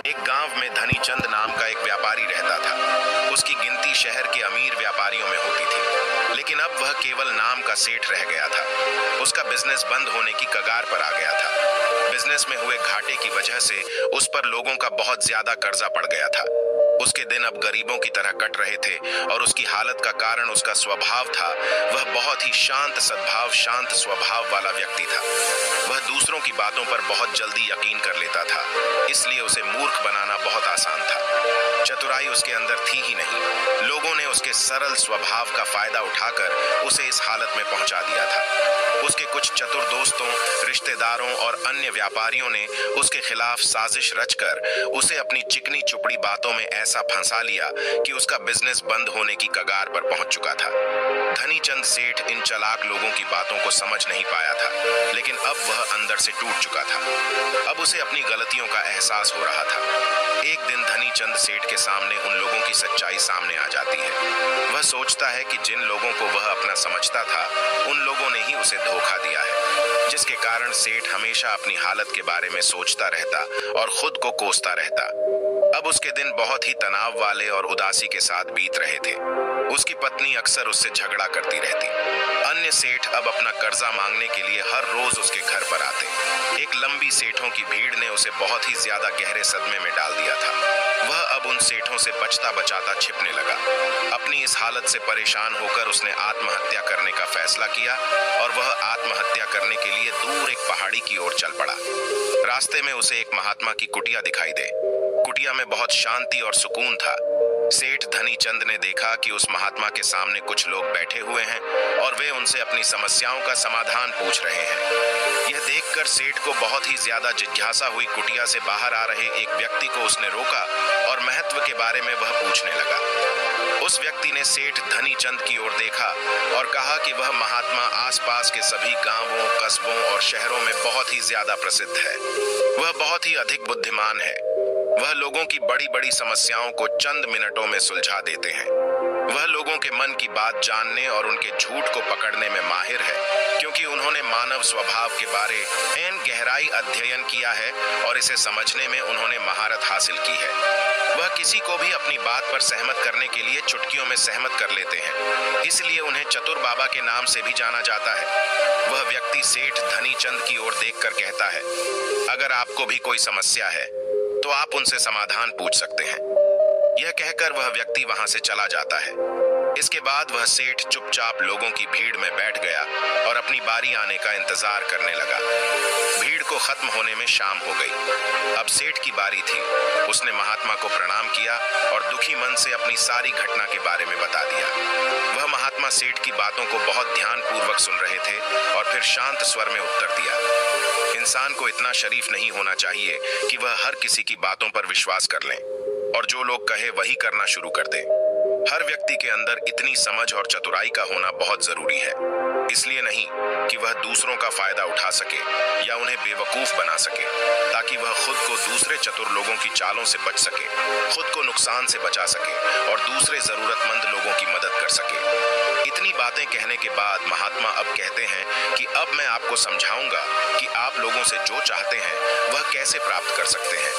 एक गांव में धनीचंद नाम का एक व्यापारी रहता था। उसकी गिनती शहर के अमीर व्यापारियों में होती थी, लेकिन अब वह केवल नाम का सेठ रह गया था। उसका बिजनेस बंद होने की कगार पर आ गया था। बिजनेस में हुए घाटे की वजह से उस पर लोगों का बहुत ज्यादा कर्जा पड़ गया था। उसके दिन अब गरीबों की तरह कट रहे थे और उसकी हालत का कारण उसका स्वभाव था। वह बहुत ही शांत सद्भाव, शांत स्वभाव वाला व्यक्ति था। वह दूसरों की बातों पर बहुत जल्दी यकीन कर लेता था, इसलिए उसे मूर्ख बनाना बहुत आसान था। चतुराई उसके अंदर थी ही नहीं। लोगों ने उसके सरल स्वभाव का फायदा उठाकर उसे इस हालत में पहुंचा दिया था। उसके कुछ चतुर दोस्तों, रिश्तेदारों और अन्य व्यापारियों ने उसके खिलाफ साजिश रचकर उसे अपनी चिकनी चुपड़ी बातों में ऐसा फंसा लिया कि उसका बिजनेस बंद होने की कगार पर पहुंच चुका था। धनीचंद सेठ इन चालाक लोगों की बातों को समझ नहीं पाया था, लेकिन अब वह अंदर से टूट चुका था। अब उसे अपनी गलतियों का एहसास हो रहा था। एक दिन धनीचंद सेठ के सामने उन लोगों की सच्चाई सामने आ जाती है। वह सोचता है कि जिन लोगों को वह अपना समझता था, उन लोगों ने ही उसे धोखा दिया है, जिसके कारण सेठ हमेशा अपनी हालत के बारे में सोचता रहता और खुद को कोसता रहता। अब उसके दिन बहुत ही तनाव वाले और उदासी के साथ बीत रहे थे। उसकी पत्नी अक्सर उससे झगड़ा करती रहती। अन्य सेठ अब अपना कर्जा मांगने के लिए हर रोज उसके घर पर आते। एक लंबी सेठों की भीड़ ने उसे बहुत ही ज्यादा गहरे सदमे में डाल दिया था। वह अब उन सेठों से बचता बचाता छिपने लगा। अपनी इस हालत से परेशान होकर उसने आत्महत्या करने का फैसला किया और वह आत्महत्या करने के लिए दूर एक पहाड़ी की ओर चल पड़ा। रास्ते में उसे एक महात्मा की कुटिया दिखाई दे। कुटिया में बहुत शांति और सुकून था। सेठ धनीचंद ने देखा कि उस महात्मा के सामने कुछ लोग बैठे हुए हैं और वे उनसे अपनी समस्याओं का समाधान पूछ रहे हैं। यह देखकर सेठ को बहुत ही ज्यादा जिज्ञासा हुई। कुटिया से बाहर आ रहे एक व्यक्ति को उसने रोका और महत्व के बारे में वह पूछने लगा। उस व्यक्ति ने सेठ धनीचंद की ओर देखा और कहा कि वह महात्मा आसपास के सभी गांवों, कस्बों और शहरों में बहुत ही ज्यादा प्रसिद्ध है। वह बहुत ही अधिक बुद्धिमान है। वह लोगों की बड़ी बड़ी समस्याओं को चंद मिनटों में सुलझा देते हैं। वह लोगों के मन की बात जानने और उनके झूठ को पकड़ने में माहिर है, क्योंकि उन्होंने मानव स्वभाव के बारे एन गहराई अध्ययन किया है और इसे समझने में उन्होंने महारत हासिल की है। वह किसी को भी अपनी बात पर सहमत करने के लिए चुटकियों में सहमत कर लेते हैं, इसलिए उन्हें चतुर बाबा के नाम से भी जाना जाता है। वह व्यक्ति सेठ धनीचंद की ओर देखकर कहता है, अगर आपको भी कोई समस्या है तो आप उनसे समाधान पूछ सकते हैं। यह कहकर वह व्यक्ति वहां से चला जाता है। इसके बाद वह सेठ चुपचाप लोगों की भीड़ में बैठ गया और अपनी बारी आने का इंतजार करने लगा। भीड़ को खत्म होने में शाम हो गई। अब सेठ की बारी थी। उसने महात्मा को प्रणाम किया और दुखी मन से अपनी सारी घटना के बारे में बता दिया। वह महात्मा सेठ की बातों को बहुत ध्यानपूर्वक सुन रहे थे और फिर शांत स्वर में उत्तर दिया। इंसान को इतना शरीफ नहीं होना चाहिए कि वह हर किसी की बातों पर विश्वास कर लें और जो लोग कहे वही करना शुरू कर दें। हर व्यक्ति के अंदर इतनी समझ और चतुराई का होना बहुत जरूरी है, इसलिए नहीं कि वह दूसरों का फायदा उठा सके या उन्हें बेवकूफ बना सके, ताकि वह खुद को दूसरे चतुर लोगों की चालों से बच सके, खुद को नुकसान से बचा सके और दूसरे जरूरतमंद लोगों की मदद कर सके। इतनी बातें कहने के बाद महात्मा अब कहते हैं कि अब मैं आपको समझाऊंगा कि आप लोगों से जो चाहते हैं वह कैसे प्राप्त कर सकते हैं।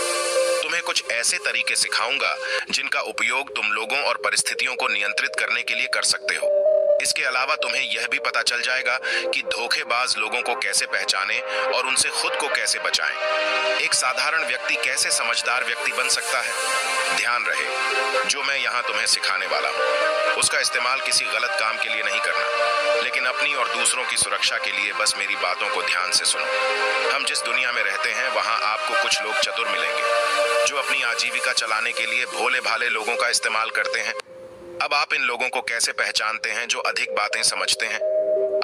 तुम्हें कुछ ऐसे तरीके सिखाऊंगा जिनका उपयोग तुम लोगों और परिस्थितियों को नियंत्रित करने के लिए कर सकते हो। इसके अलावा तुम्हें यह भी पता चल जाएगा कि धोखेबाज लोगों को कैसे पहचाने और उनसे खुद को कैसे बचाएं। एक साधारण व्यक्ति कैसे समझदार व्यक्ति बन सकता है। ध्यान रहे, जो मैं यहाँ तुम्हें सिखाने वाला हूँ उसका इस्तेमाल किसी गलत काम के लिए नहीं करना, लेकिन अपनी और दूसरों की सुरक्षा के लिए बस मेरी बातों को ध्यान से सुनो। हम जिस दुनिया में रहते हैं वहाँ आपको कुछ लोग चतुर मिलेंगे जो अपनी आजीविका चलाने के लिए भोले भाले लोगों का इस्तेमाल करते हैं। अब आप इन लोगों को कैसे पहचानते हैं जो अधिक बातें समझते हैं?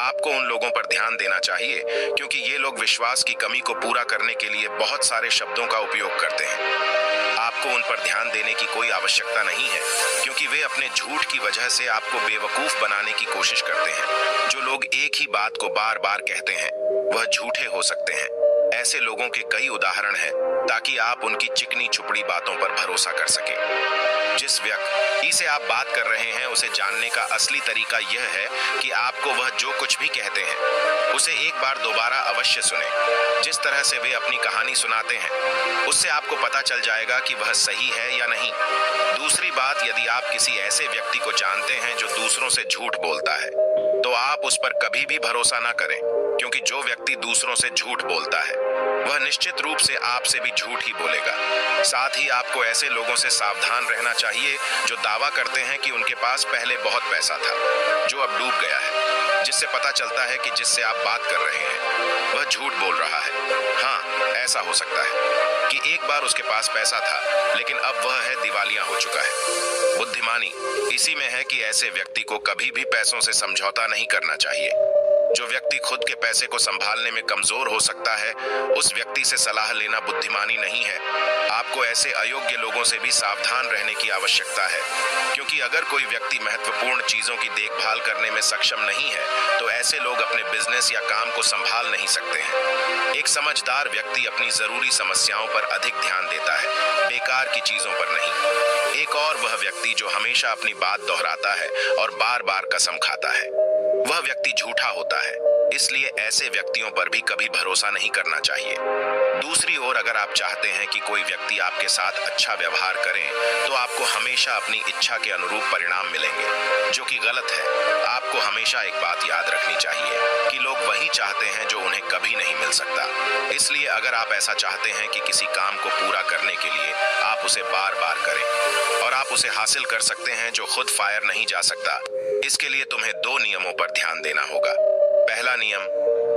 आपको उन लोगों पर ध्यान देना चाहिए, क्योंकि ये लोग विश्वास की कमी को पूरा करने के लिए बहुत सारे शब्दों का उपयोग करते हैं। आपको उन पर ध्यान देने की कोई आवश्यकता नहीं है, क्योंकि वे अपने झूठ की वजह से आपको बेवकूफ बनाने की कोशिश करते हैं। जो लोग एक ही बात को बार बार कहते हैं वह झूठे हो सकते हैं। ऐसे लोगों के कई उदाहरण हैं, ताकि आप उनकी चिकनी चुपड़ी बातों पर भरोसा कर सकें। जिस व्यक्ति से आप बात कर रहे हैं उसे जानने का असली तरीका यह है कि आपको वह जो कुछ भी कहते हैं उसे एक बार दोबारा अवश्य सुने। जिस तरह से वे अपनी कहानी सुनाते हैं उससे आपको पता चल जाएगा कि वह सही है या नहीं। दूसरी बात, यदि आप किसी ऐसे व्यक्ति को जानते हैं जो दूसरों से झूठ बोलता है, तो आप उस पर कभी भी भरोसा ना करें, क्योंकि जो व्यक्ति दूसरों से झूठ बोलता है वह निश्चित रूप से आपसे भी झूठ ही बोलेगा। साथ ही आपको ऐसे लोगों से सावधान रहना चाहिए जो दावा करते हैं कि उनके पास पहले बहुत पैसा था जो अब डूब गया है, जिससे पता चलता है कि जिससे आप बात कर रहे हैं वह झूठ बोल रहा है। हाँ, ऐसा हो सकता है कि एक बार उसके पास पैसा था, लेकिन अब वह है दिवालिया हो चुका है। बुद्धिमानी इसी में है कि ऐसे व्यक्ति को कभी भी पैसों से समझौता नहीं करना चाहिए। जो व्यक्ति खुद के पैसे को संभालने में कमजोर हो सकता है, उस व्यक्ति से सलाह लेना बुद्धिमानी नहीं है। आपको ऐसे अयोग्य लोगों से भी सावधान रहने की आवश्यकता है, क्योंकि अगर कोई व्यक्ति महत्वपूर्ण चीजों की देखभाल करने में सक्षम नहीं है, तो ऐसे लोग अपने बिजनेस या काम को संभाल नहीं सकते हैं। एक समझदार व्यक्ति अपनी जरूरी समस्याओं पर अधिक ध्यान देता है, बेकार की चीजों पर नहीं। एक और वह व्यक्ति जो हमेशा अपनी बात दोहराता है और बार बार कसम खाता है, वह व्यक्ति झूठा होता है। इसलिए ऐसे व्यक्तियों पर भी कभी भरोसा नहीं करना चाहिए। दूसरी ओर, अगर आप चाहते हैं कि कोई व्यक्ति आपके साथ अच्छा व्यवहार करे, तो आपको हमेशा अपनी इच्छा के अनुरूप परिणाम मिलेंगे, जो कि गलत है। आपको हमेशा एक बात याद रखनी चाहिए कि लोग वही चाहते हैं जो उन्हें कभी नहीं मिल सकता। इसलिए अगर आप ऐसा चाहते हैं कि किसी काम को पूरा करने के लिए आप उसे बार बार करें और आप उसे हासिल कर सकते हैं जो खुद फायर नहीं जा सकता, इसके लिए तुम्हें 2 नियमों पर ध्यान देना होगा। पहला नियम,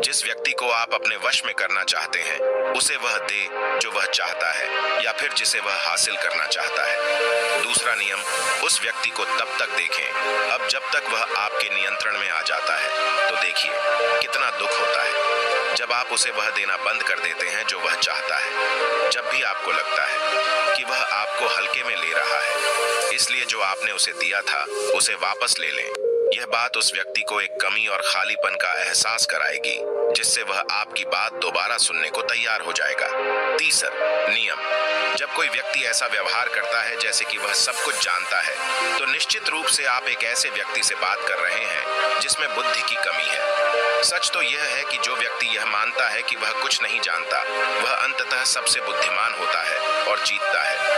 जिस व्यक्ति को आप अपने वश में करना चाहते हैं उसे वह दे जो वह चाहता है या फिर जिसे वह हासिल करना चाहता है। दूसरा नियम, उस व्यक्ति को तब तक देखें अब जब तक वह आपके नियंत्रण में आ जाता है। तो देखिए कितना दुख होता है जब आप उसे वह देना बंद कर देते हैं जो वह चाहता है। जब भी आपको लगता है कि वह आपको हल्के में ले रहा है, इसलिए जो आपने उसे दिया था उसे वापस ले लें। यह बात उस व्यक्ति को एक कमी और खालीपन का एहसास कराएगी, जिससे वह आपकी बात दोबारा सुनने को तैयार हो जाएगा। तीसरा नियम, जब कोई व्यक्ति ऐसा व्यवहार करता है जैसे कि वह सब कुछ जानता है, तो निश्चित रूप से आप एक ऐसे व्यक्ति से बात कर रहे हैं जिसमें बुद्धि की कमी है। सच तो यह है कि जो व्यक्ति यह मानता है कि वह कुछ नहीं जानता, वह अंततः सबसे बुद्धिमान होता है और जीतता है।